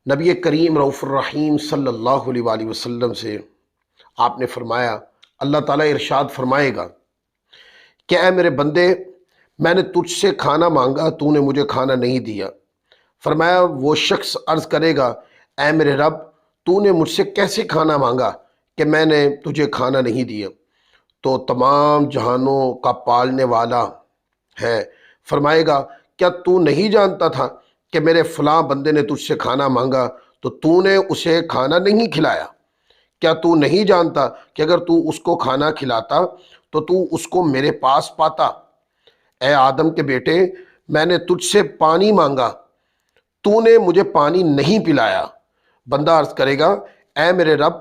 نبی کریم رؤوف الرحیم صلی اللہ علیہ وآلہ وسلم سے آپ نے فرمایا، اللہ تعالیٰ ارشاد فرمائے گا کہ اے میرے بندے، میں نے تجھ سے کھانا مانگا، تو نے مجھے کھانا نہیں دیا۔ فرمایا وہ شخص عرض کرے گا، اے میرے رب، تو نے مجھ سے کیسے کھانا مانگا کہ میں نے تجھے کھانا نہیں دیا؟ تو تمام جہانوں کا پالنے والا ہے فرمائے گا، کیا تو نہیں جانتا تھا کہ میرے فلاں بندے نے تجھ سے کھانا مانگا تو تو نے اسے کھانا نہیں کھلایا؟ کیا تو نہیں جانتا کہ اگر تو اس کو کھانا کھلاتا تو تو اس کو میرے پاس پاتا؟ اے آدم کے بیٹے، میں نے تجھ سے پانی مانگا، تو نے مجھے پانی نہیں پلایا۔ بندہ عرض کرے گا، اے میرے رب،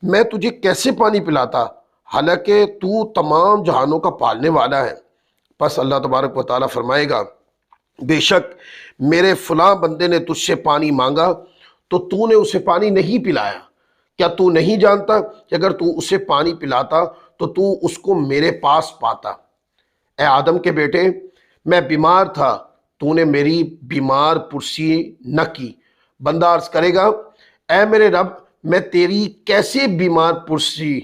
میں تجھے کیسے پانی پلاتا حالانکہ تو تمام جہانوں کا پالنے والا ہے؟ پس اللہ تبارک و تعالیٰ فرمائے گا، بے شک میرے فلاں بندے نے تجھ سے پانی مانگا تو تو نے اسے پانی نہیں پلایا۔ کیا تو نہیں جانتا کہ اگر تو اسے پانی پلاتا تو تو اس کو میرے پاس پاتا؟ اے آدم کے بیٹے، میں بیمار تھا، تو نے میری بیمار پرسی نہ کی۔ بندہ عرض کرے گا، اے میرے رب، میں تیری کیسے بیمار پرسی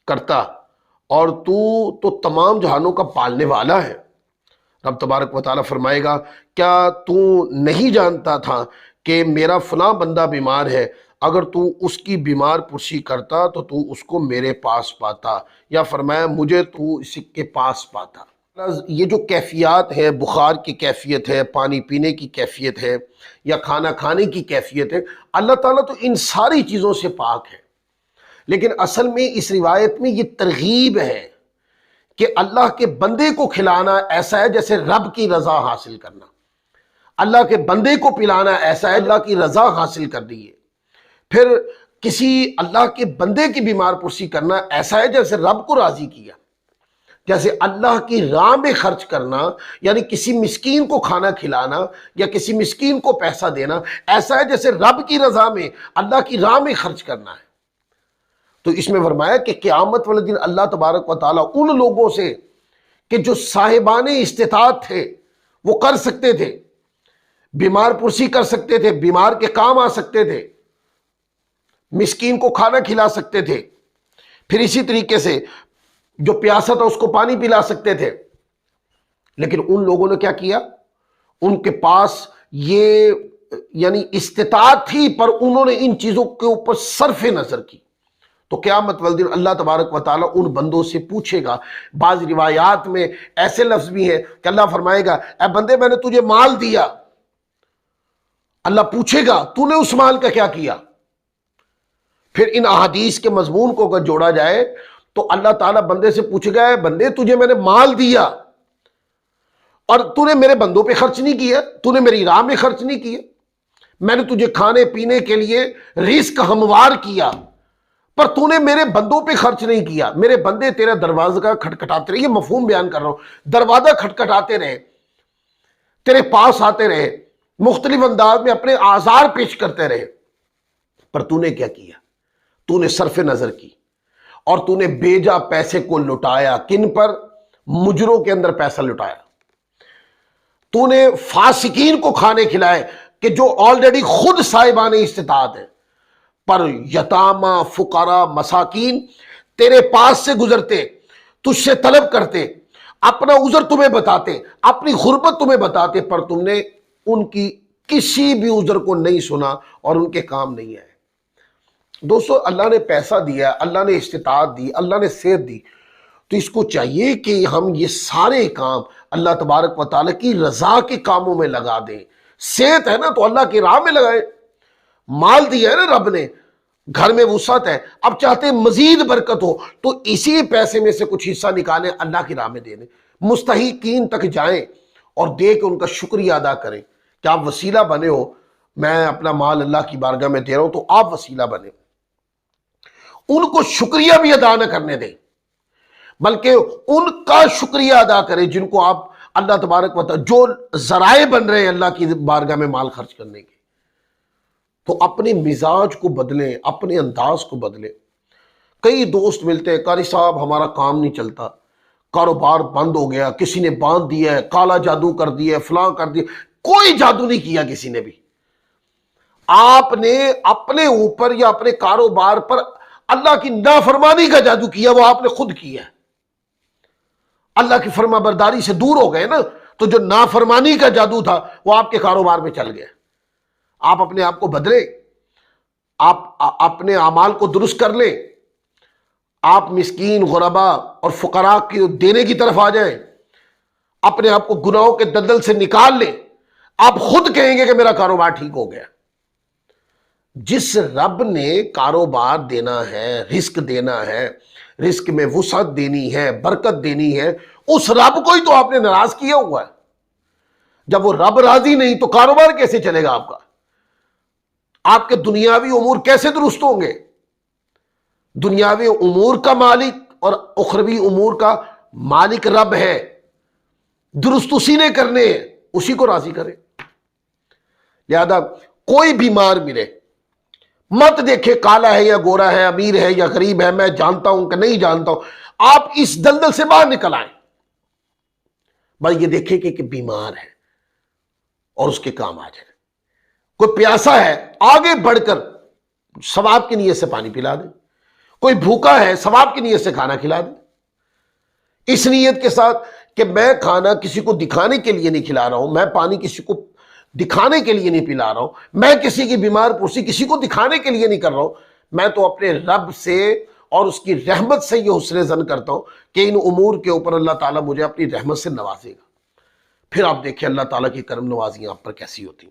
کرتا، اور تو تمام جہانوں کا پالنے والا ہے۔ رب تبارک و تعالیٰ فرمائے گا، کیا تو نہیں جانتا تھا کہ میرا فلاں بندہ بیمار ہے، اگر تو اس کی بیمار پرسی کرتا تو تو اس کو میرے پاس پاتا، یا فرمایا مجھے تو اس کے پاس پاتا۔ یہ جو کیفیات ہے، بخار کی کیفیت ہے، پانی پینے کی کیفیت ہے، یا کھانا کھانے کی کیفیت ہے، اللہ تعالیٰ تو ان ساری چیزوں سے پاک ہے۔ لیکن اصل میں اس روایت میں یہ ترغیب ہے کہ اللہ کے بندے کو کھلانا ایسا ہے جیسے رب کی رضا حاصل کرنا، اللہ کے بندے کو پلانا ایسا ہے اللہ کی رضا حاصل کر دی ہے۔ پھر کسی اللہ کے بندے کی بیمار پرسی کرنا ایسا ہے جیسے رب کو راضی کیا، جیسے اللہ کی راہ میں خرچ کرنا، یعنی کسی مسکین کو کھانا کھلانا یا کسی مسکین کو پیسہ دینا ایسا ہے جیسے رب کی رضا میں اللہ کی راہ میں خرچ کرنا ہے۔ تو اس میں فرمایا کہ قیامت والے دن اللہ تبارک و تعالیٰ ان لوگوں سے کہ جو صاحبان استطاعت تھے وہ کر سکتے تھے، بیمار پرسی کر سکتے تھے، بیمار کے کام آ سکتے تھے، مسکین کو کھانا کھلا سکتے تھے، پھر اسی طریقے سے جو پیاسا تھا اس کو پانی پلا سکتے تھے، لیکن ان لوگوں نے کیا کیا؟ ان کے پاس یہ یعنی استطاعت تھی پر انہوں نے ان چیزوں کے اوپر صرف نظر کی۔ تو قیامت والے دن اللہ تبارک و تعالیٰ ان بندوں سے پوچھے گا۔ بعض روایات میں ایسے لفظ بھی ہیں کہ اللہ فرمائے گا، اے بندے، میں نے تجھے مال دیا۔ اللہ پوچھے گا تو نے اس مال کا کیا کیا؟ پھر ان احادیث کے مضمون کو اگر جوڑا جائے تو اللہ تعالیٰ بندے سے پوچھے گا، اے بندے، تجھے میں نے مال دیا اور تو نے میرے بندوں پہ خرچ نہیں کیا، تو نے میری راہ میں خرچ نہیں کیا، میں نے تجھے کھانے پینے کے لیے رزق ہموار کیا، پر تو نے میرے بندوں پہ خرچ نہیں کیا۔ میرے بندے تیرا دروازہ کا کھٹکھٹاتے رہے، یہ مفہوم بیان کر رہا ہوں، دروازہ کھٹکھٹاتے رہے، تیرے پاس آتے رہے، مختلف انداز میں اپنے آزار پیش کرتے رہے، پر تو نے کیا کیا؟ تو نے صرف نظر کی اور تو نے بیجا پیسے کو لٹایا۔ کن پر؟ مجروں کے اندر پیسہ لٹایا۔ تو نے فاسقین کو کھانے کھلائے کہ جو آلریڈی خود صاحبان استطاعت ہیں، پر یتامہ، فقراء، مساکین تیرے پاس سے گزرتے، تجھ سے طلب کرتے، اپنا عذر تمہیں بتاتے، اپنی غربت تمہیں بتاتے، پر تم نے ان کی کسی بھی عذر کو نہیں سنا اور ان کے کام نہیں آئے۔ دوستو، اللہ نے پیسہ دیا، اللہ نے استطاعت دی، اللہ نے صحت دی، تو اس کو چاہیے کہ ہم یہ سارے کام اللہ تبارک و تعالیٰ کی رضا کے کاموں میں لگا دیں۔ صحت ہے نا تو اللہ کی راہ میں لگائیں، مال دیا ہے نا رب نے، گھر میں وسعت ہے، اب چاہتے ہیں مزید برکت ہو تو اسی پیسے میں سے کچھ حصہ نکالیں، اللہ کی راہ میں دے دیں، مستحقین تک جائیں اور دے کے ان کا شکریہ ادا کریں کہ آپ وسیلہ بنے ہو، میں اپنا مال اللہ کی بارگاہ میں دے رہا ہوں تو آپ وسیلہ بنے۔ ان کو شکریہ بھی ادا نہ کرنے دیں، بلکہ ان کا شکریہ ادا کریں جن کو آپ اللہ تبارک و تعالی جو ذرائع بن رہے ہیں اللہ کی بارگاہ میں مال خرچ کرنے کے۔ تو اپنے مزاج کو بدلیں، اپنے انداز کو بدلیں۔ کئی دوست ملتے ہیں، قاری صاحب ہمارا کام نہیں چلتا، کاروبار بند ہو گیا، کسی نے باندھ دیا ہے، کالا جادو کر دیا ہے، فلاں کر دیا۔ کوئی جادو نہیں کیا کسی نے بھی، آپ نے اپنے اوپر یا اپنے کاروبار پر اللہ کی نافرمانی کا جادو کیا، وہ آپ نے خود کیا ہے۔ اللہ کی فرما برداری سے دور ہو گئے نا، تو جو نافرمانی کا جادو تھا وہ آپ کے کاروبار میں چل گیا۔ آپ اپنے آپ کو بدلیں، آپ اپنے اعمال کو درست کر لیں، آپ مسکین، غربا اور فقراء کی دینے کی طرف آ جائیں، اپنے آپ کو گناہوں کے دلدل سے نکال لیں، آپ خود کہیں گے کہ میرا کاروبار ٹھیک ہو گیا۔ جس رب نے کاروبار دینا ہے، رزق دینا ہے، رزق میں وسعت دینی ہے، برکت دینی ہے، اس رب کو ہی تو آپ نے ناراض کیا ہوا ہے۔ جب وہ رب راضی نہیں تو کاروبار کیسے چلے گا آپ کا؟ آپ کے دنیاوی امور کیسے درست ہوں گے؟ دنیاوی امور کا مالک اور اخروی امور کا مالک رب ہے، درست اسی نے کرنے ہیں، اسی کو راضی کرے۔ لہذا کوئی بیمار ملے، مت دیکھے کالا ہے یا گورا ہے، امیر ہے یا غریب ہے، میں جانتا ہوں کہ نہیں جانتا ہوں، آپ اس دلدل سے باہر نکل آئیں۔ بھائی یہ دیکھیں کہ بیمار ہے اور اس کے کام آ جائے۔ کوئی پیاسا ہے، آگے بڑھ کر ثواب کی نیت سے پانی پلا دیں۔ کوئی بھوکا ہے، ثواب کی نیت سے کھانا کھلا دیں، اس نیت کے ساتھ کہ میں کھانا کسی کو دکھانے کے لیے نہیں کھلا رہا ہوں، میں پانی کسی کو دکھانے کے لیے نہیں پلا رہا ہوں، میں کسی کی بیمار پرسی کسی کو دکھانے کے لیے نہیں کر رہا ہوں، میں تو اپنے رب سے اور اس کی رحمت سے یہ حسن ظن کرتا ہوں کہ ان امور کے اوپر اللہ تعالیٰ مجھے اپنی رحمت سے نوازے گا۔ پھر آپ دیکھیں اللہ تعالیٰ کی کرم نوازیاں آپ پر کیسی ہوتی ہیں۔